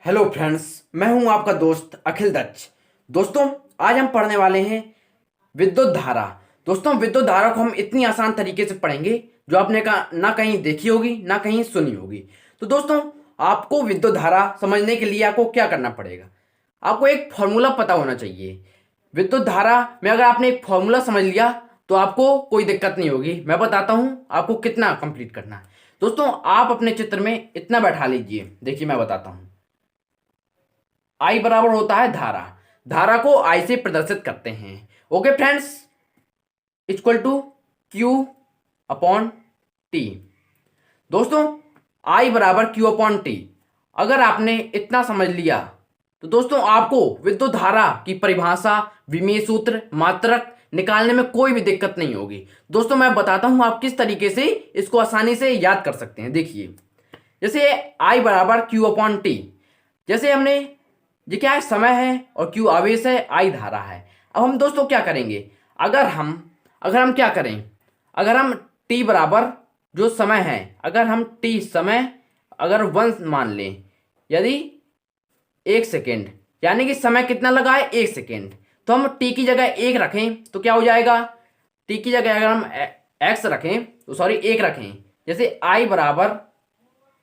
Hello friends, मैं हूं आपका दोस्त अखिल दत्त। दोस्तों, आज हम पढ़ने वाले हैं विद्युत धारा। दोस्तों, विद्युत धारा को हम इतनी आसान तरीके से पढ़ेंगे जो आपने ना कहीं देखी होगी ना कहीं सुनी होगी। तो दोस्तों, आपको विद्युत धारा समझने के लिए आपको क्या करना पड़ेगा? आपको एक फॉर्मूला पता होना चाहिए। विद्युत धारा में अगर आपने एक फॉर्मूला समझ लिया तो आपको कोई दिक्कत नहीं होगी। मैं बताता हूं आपको कितना कंप्लीट करना है। दोस्तों, आप अपने चित्र में इतना बैठा लीजिए। देखिए, मैं बताता हूं। आई बराबर होता है धारा। धारा को आई से प्रदर्शित करते हैं। Okay friends, equal to Q upon T. दोस्तों, आई बराबर क्यू अपॉन टी अगर आपने इतना समझ लिया तो दोस्तों आपको विद्युत धारा की परिभाषा, विमेय सूत्र, मात्रक निकालने में कोई भी दिक्कत नहीं होगी। दोस्तों, मैं बताता हूं आप किस तरीके से इसको आसानी से याद कर सकते हैं। देखिए, जैसे आई बराबर क्यू अपॉन टी, जैसे हमने ये क्या है, समय है, और क्यू आवेश है, आई धारा है। अब हम दोस्तों क्या करेंगे, अगर हम क्या करें, अगर हम टी बराबर जो समय है, अगर हम टी समय अगर 1 मान लें, यदि 1 सेकेंड, यानी कि समय कितना लगा है, 1 सेकेंड, तो हम टी की जगह 1 रखें तो क्या हो जाएगा, टी की जगह अगर हम एक्स रखें तो सॉरी 1 रखें, जैसे आई बराबर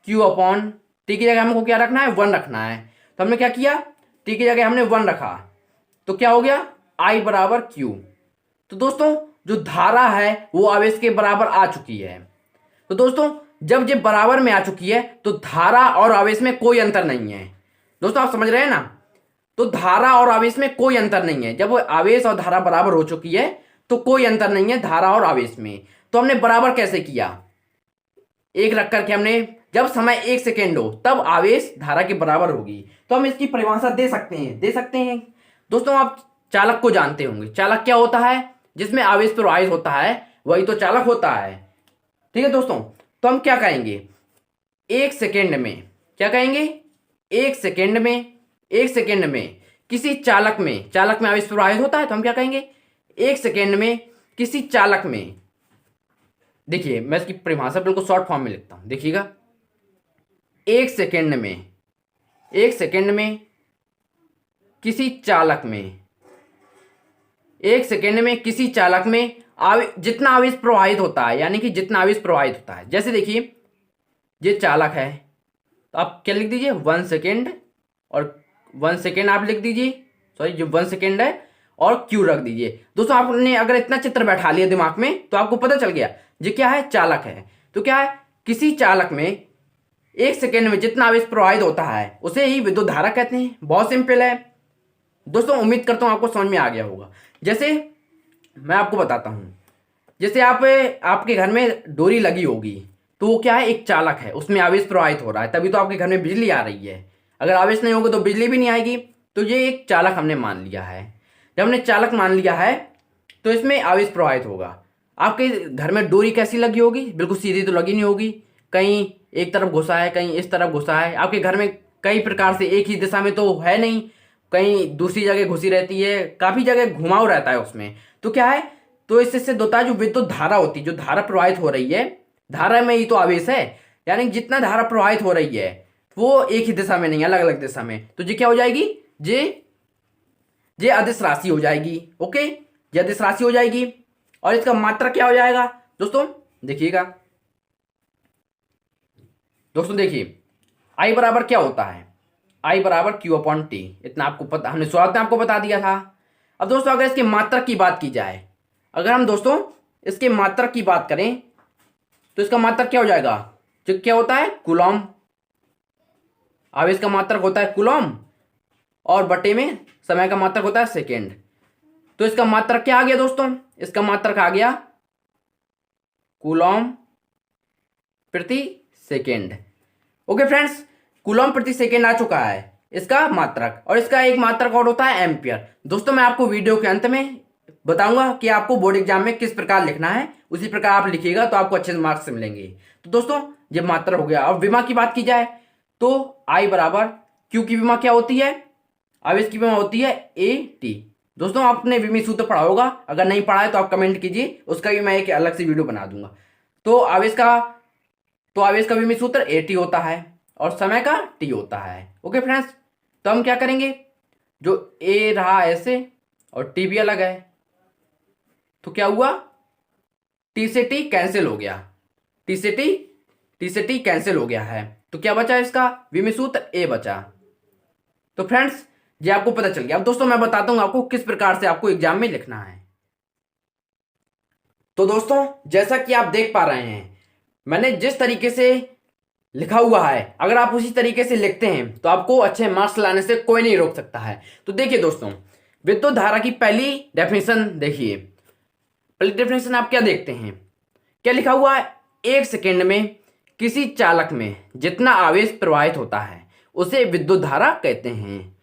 क्यू अपॉन टी की जगह हमको क्या रखना है, 1 रखना है। तो हमने क्या किया, टी की जगह हमने 1 रखा तो क्या हो गया, आई बराबर क्यू। तो दोस्तों, जो धारा है वो आवेश के बराबर आ चुकी है। तो दोस्तों, जब ये बराबर में आ चुकी है तो धारा और आवेश में कोई अंतर नहीं है। दोस्तों, आप समझ रहे हैं ना? तो धारा और आवेश में कोई अंतर नहीं है। जब वो आवेश और धारा बराबर हो चुकी है तो कोई अंतर नहीं है धारा और आवेश में। तो हमने बराबर कैसे किया, 1 रख करके हमने, जब समय 1 सेकेंड हो तब आवेश धारा के बराबर होगी। तो हम इसकी परिभाषा दे सकते हैं। दोस्तों, आप चालक को जानते होंगे। चालक क्या होता है, जिसमें आवेश प्रवाहित होता है वही तो चालक होता है। ठीक है दोस्तों, तो हम क्या कहेंगे, 1 सेकेंड में क्या कहेंगे, 1 सेकेंड में किसी चालक में आवेश प्रवाहित होता है, तो हम क्या कहेंगे, 1 सेकेंड में किसी चालक में। देखिए, मैं इसकी परिभाषा बिल्कुल शॉर्ट फॉर्म में लिखता हूं, देखिएगा। 1 सेकेंड में किसी चालक में, 1 सेकेंड में किसी चालक में जितना आवेश प्रवाहित होता है, यानी कि जितना आवेश प्रवाहित होता है। जैसे देखिए, ये चालक है तो आप क्या लिख दीजिए, 1 सेकेंड, और 1 सेकेंड आप लिख दीजिए, सॉरी जो 1 सेकेंड है, और क्यू रख दीजिए। दोस्तों, आपने अगर इतना चित्र बैठा लिया दिमाग में तो आपको पता चल गया ये क्या है, चालक है। तो क्या है, किसी चालक में 1 सेकेंड में जितना आवेश प्रवाहित होता है उसे ही विद्युत धारा कहते हैं। बहुत सिंपल है दोस्तों, उम्मीद करता हूं आपको समझ में आ गया होगा। जैसे मैं आपको बताता हूं, जैसे आपके घर में डोरी लगी होगी तो वो क्या है, एक चालक है, उसमें आवेश प्रवाहित हो रहा है, तभी तो आपके घर में बिजली आ रही है। अगर आवेश नहीं होगा तो बिजली भी नहीं आएगी। तो ये एक चालक हमने मान लिया है। जब हमने चालक मान लिया है तो इसमें आवेश प्रवाहित होगा। आपके घर में डोरी कैसी लगी होगी, बिल्कुल सीधी तो लगी नहीं होगी, कहीं एक तरफ घुसा है, कहीं इस तरफ घुसा है। आपके घर में कई प्रकार से एक ही दिशा में तो है नहीं, कहीं दूसरी जगह घुसी रहती है, काफी जगह घुमाव रहता है उसमें। तो क्या है, तो इससे सिद्ध होता है जो विद्युत धारा होती है, जो धारा प्रवाहित हो रही है, धारा में ही तो आवेश है, यानी जितना धारा प्रवाहित हो रही है वो एक ही दिशा में नहीं, अलग अलग दिशा में। तो ये क्या हो जाएगी, ये अदिश राशि हो जाएगी। ओके, ये अदिश राशि हो जाएगी। और इसका मात्रा क्या हो जाएगा दोस्तों, देखिएगा। दोस्तों देखिए, आई बराबर क्या होता है, आई बराबर क्यू अपॉन टी। इतना आपको पता, हमने शुरुआत में आपको बता दिया था। अब दोस्तों, अगर इसके मात्रक की बात की जाए, अगर हम दोस्तों इसके मात्रक की बात करें तो इसका मात्रक क्या हो जाएगा, जो क्या होता है, कूलॉम। आवेश का मात्रक होता है कूलॉम, और बटे में समय का मात्रक होता है सेकेंड। तो इसका मात्रक क्या आ गया दोस्तों, इसका मात्रक आ गया कूलॉम प्रति सेकेंड। ओके फ्रेंड्स, कूलॉम प्रति सेकेंड आ चुका है इसका मात्रक, और इसका एक मात्रक और होता है एम्पियर। दोस्तों, मैं आपको वीडियो के अंत में बताऊंगा कि आपको बोर्ड एग्जाम में किस प्रकार लिखना है, उसी प्रकार आप लिखिएगा तो आपको अच्छे मार्क्स मिलेंगे। तो दोस्तों, ये मात्रा हो गया। और विमा की बात की जाए तो आई बराबर क्यू की विमा क्या होती है, आवेश की विमा होती है ए टी। दोस्तों, आपने विमी सूत्र पढ़ा होगा, अगर नहीं पढ़ा है तो आप कमेंट कीजिए, उसका भी मैं एक अलग से वीडियो बना दूंगा। तो आवेश का विमी सूत्र ए टी होता है। और समय का टी होता है। ओके फ्रेंड्स, तो हम क्या करेंगे, जो ए रहा ऐसे और टी भी अलग है, तो क्या हुआ, टी से टी कैंसिल हो गया, टी से टी कैंसिल हो गया है, तो क्या बचा इसका, विमीय सूत्र ए बचा। तो फ्रेंड्स ये आपको पता चल गया। अब दोस्तों मैं बताता हूं आपको किस प्रकार से आपको एग्जाम में लिखना है। तो दोस्तों जैसा कि आप देख पा रहे हैं, मैंने जिस तरीके से लिखा हुआ है, अगर आप उसी तरीके से लिखते हैं तो आपको अच्छे मार्क्स लाने से कोई नहीं रोक सकता है। तो देखिए दोस्तों, विद्युत धारा की पहली डेफिनेशन देखिए। पहली डेफिनेशन आप क्या देखते हैं, क्या लिखा हुआ है, 1 सेकेंड में किसी चालक में जितना आवेश प्रवाहित होता है उसे विद्युत धारा कहते हैं।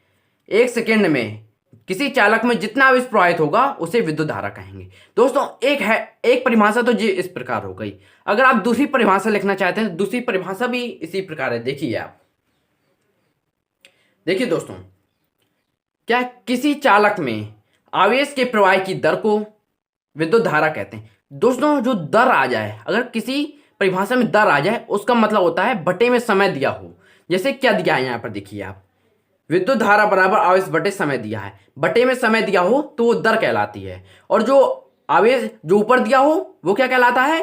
1 सेकेंड में किसी चालक में जितना आवेश प्रवाहित होगा उसे विद्युत धारा कहेंगे। दोस्तों एक परिभाषा तो ये इस प्रकार हो गई। अगर आप दूसरी परिभाषा लिखना चाहते हैं तो दूसरी परिभाषा भी इसी प्रकार है। देखिए आप, देखिए दोस्तों, क्या किसी चालक में आवेश के प्रवाह की दर को विद्युत धारा कहते हैं। दोस्तों जो दर आ जाए, अगर किसी परिभाषा में दर आ जाए उसका मतलब होता है बटे में समय दिया हो। जैसे क्या दिया है यहाँ पर देखिए आप, विद्युत धारा बराबर आवेश बटे समय दिया है, बटे में समय दिया हो तो वो दर कहलाती है। और जो आवेश जो ऊपर दिया हो वो क्या कहलाता है,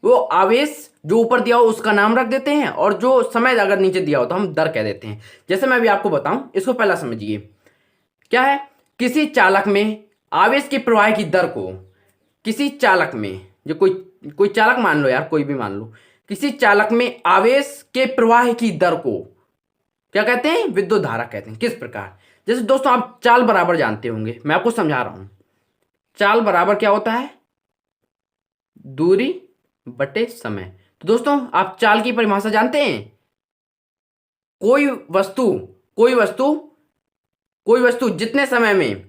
वो आवेश जो ऊपर दिया हो उसका नाम रख देते हैं, और जो समय अगर नीचे दिया हो तो हम दर कह देते हैं। जैसे मैं अभी आपको बताऊं, इसको पहला समझिए, क्या है, किसी चालक में आवेश के प्रवाह की दर को, किसी चालक में, जो कोई चालक मान लो यार, कोई भी मान लो, किसी चालक में आवेश के प्रवाह की दर को क्या कहते हैं, विद्युत धारा कहते हैं। किस प्रकार, जैसे दोस्तों आप चाल बराबर जानते होंगे, मैं आपको समझा रहा हूं। चाल बराबर क्या होता है, दूरी बटे समय। तो दोस्तों आप चाल की परिभाषा जानते हैं, कोई वस्तु कोई वस्तु कोई वस्तु जितने समय में,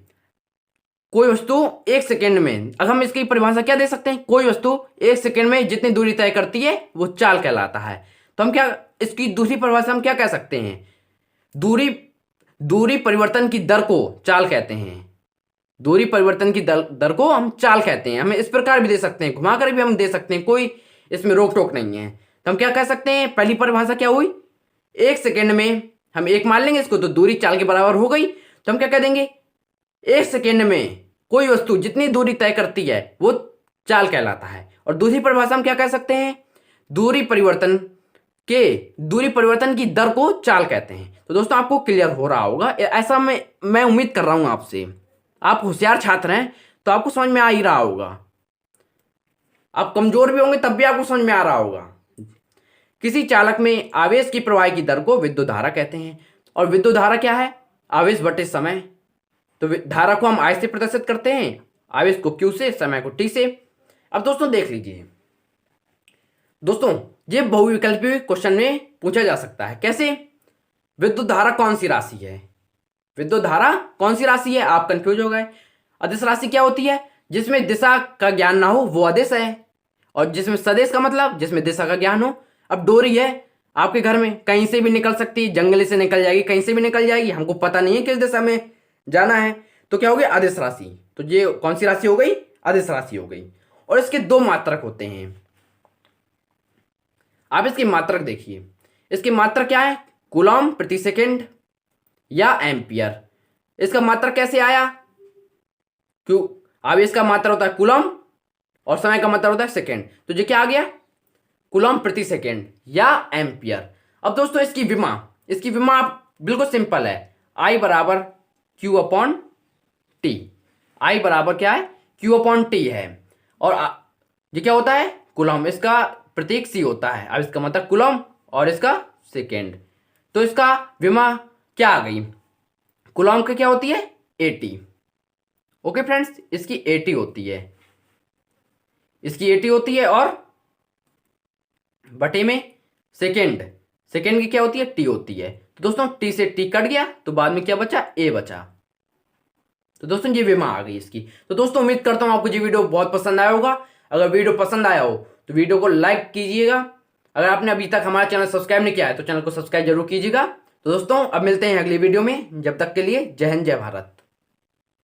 कोई वस्तु 1 सेकेंड में, अब हम इसकी परिभाषा क्या दे सकते हैं, कोई वस्तु 1 सेकेंड में जितनी दूरी तय करती है वो चाल कहलाता है। तो हम क्या, इसकी दूसरी परिभाषा हम क्या कह सकते हैं, दूरी परिवर्तन की दर को चाल कहते हैं। दूरी परिवर्तन की दर को हम चाल कहते हैं। हमें इस प्रकार भी दे सकते हैं, घुमाकर भी हम दे सकते हैं, कोई इसमें रोक टोक नहीं है। तो हम क्या कह सकते हैं, पहली परिभाषा क्या हुई, 1 सेकेंड में हम एक मान लेंगे इसको, तो दूरी चाल के बराबर हो गई। तो हम क्या कह देंगे, 1 सेकेंड में कोई वस्तु जितनी दूरी तय करती है वो चाल कहलाता है। और दूसरी परिभाषा हम क्या कह सकते हैं, दूरी परिवर्तन की दर को चाल कहते हैं। तो दोस्तों आपको क्लियर हो रहा होगा, ऐसा मैं उम्मीद कर रहा हूं आपसे। आप होशियार छात्र हैं तो आपको समझ में आ ही रहा होगा, आप कमजोर भी होंगे तब भी आपको समझ में आ रहा होगा। किसी चालक में आवेश की प्रवाह की दर को विद्युत धारा कहते हैं। और विद्युत धारा क्या है, आवेश बटे समय। तो धारा को हम I से प्रदर्शित करते हैं, आवेश को Q से, समय को T से। अब दोस्तों देख लीजिए, दोस्तों ये बहुविकल्पीय क्वेश्चन में पूछा जा सकता है। कैसे, विद्युत धारा कौन सी राशि है, विद्युत धारा कौन सी राशि है, आप कंफ्यूज हो गए। अदिश राशि क्या होती है, जिसमें दिशा का ज्ञान ना हो वो अदिश है, और जिसमें सदिश का मतलब जिसमें दिशा का ज्ञान हो। अब डोरी है आपके घर में, कहीं से भी निकल सकती है, जंगल से निकल जाएगी, कहीं से भी निकल जाएगी, हमको पता नहीं है किस दिशा में जाना है, तो क्या हो गया, अदिश राशि। तो ये कौन सी राशि हो गई, अदिश राशि हो गई। और इसके दो मात्रक होते हैं, आप इसकी मात्रक देखिए, इसकी मात्रक क्या है, कूलॉम प्रति सेकेंड या एम्पियर। इसका मात्रक कैसे आया, क्यों, आवेश का मात्रा होता है कूलॉम और समय का मात्रा होता है सेकेंड, तो ये क्या आ गया, कूलॉम प्रति सेकेंड या एम्पियर। अब दोस्तों इसकी विमा आप बिल्कुल सिंपल है, I बराबर Q अपॉन टी। I बराबर क्या है, Q अपॉन टी है। और ये क्या होता है, कूलॉम, इसका प्रतीक C होता है। अब इसका मतलब कूलॉम और इसका सेकेंड, तो इसका विमा क्या आ गई, कूलॉम की क्या होती है, AT। ओके फ्रेंड्स, इसकी AT होती है, इसकी AT होती है, और बटे में सेकेंड की क्या होती है, T होती है। तो दोस्तों T से T कट गया तो बाद में क्या बचा, A बचा। तो दोस्तों ये विमा आ गई इसकी। तो दोस्तों उम्मीद करता हूं आपको ये वीडियो बहुत पसंद आया होगा। अगर वीडियो पसंद आया हो तो वीडियो को लाइक कीजिएगा। अगर आपने अभी तक हमारा चैनल सब्सक्राइब नहीं किया है तो चैनल को सब्सक्राइब जरूर कीजिएगा। तो दोस्तों अब मिलते हैं अगली वीडियो में, जब तक के लिए जय हिंद जय भारत।